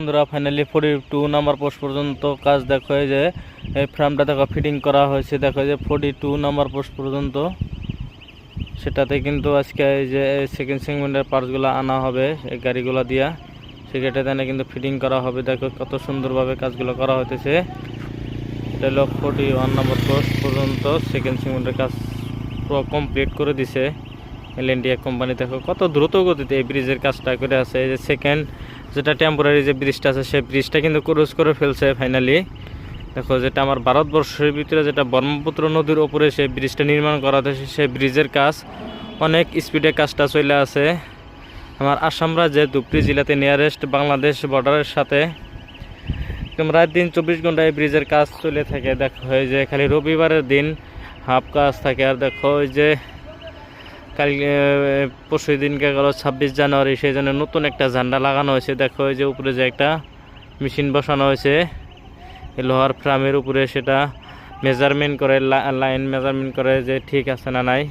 বন্ধুরা finally 42 number post পর্যন্ত কাজ দেখো, এই যে এই ফ্রেমটা দেখো ফিটিং করা হয়েছে। দেখো যে 42 নাম্বার পোস্ট পর্যন্ত, সেটাতে কিন্তু আজকে এই যে সেকেন্ড সেগমেন্টের পার্টসগুলো আনা হবে এই গাড়িগুলো দিয়া, সেটাতে কিন্তু ফিটিং করা হবে। দেখো কত সুন্দরভাবে কাজগুলো করা হইতেছে। এটা হলো 41 নাম্বার পোস্ট পর্যন্ত সেকেন্ড সেগমেন্টের কাজ পুরো কমপ্লিট করে দিছে এলএনডিএ কোম্পানি। দেখো কত দ্রুত গতিতে এই ব্রিজের কাজটা করে আছে। এই যে সেকেন্ড যেটা টেম্পোরারি যে ব্রিজটা আছে সেই ব্রিজটা কিন্তু ক্রস করে ফেলছে ফাইনালি। দেখো যেটা আমার ভারতবর্ষের ভিতরে যেটা ব্রহ্মপুত্র নদীর উপরে সেই ব্রিজটা নির্মাণ করা হয়েছে, সেই ব্রিজের কাজ অনেক স্পিডে কাজটা চলে আছে আমার আসাম রাজ্যের ধুবড়ী জেলাতে, নিয়ারেস্ট বাংলাদেশ বর্ডারের সাথে। রাত দিন 24 ঘন্টা এই ব্রিজের কাজ চলে থাকে। দেখো এই যে খালি রবিবারের দিন হাফ কাজ থাকে। আর দেখো ওই যে কাল পরশু দিনকে গেল 26 জানুয়ারি, সেই জন্য নতুন একটা ঝান্ডা লাগানো হয়েছে। দেখো এই যে উপরে যে একটা মেশিন বসানো হয়েছে লোহার ফ্রেমের উপরে, সেটা মেজারমেন্ট করে, লাইন মেজারমেন্ট করে যে ঠিক আছে না নাই।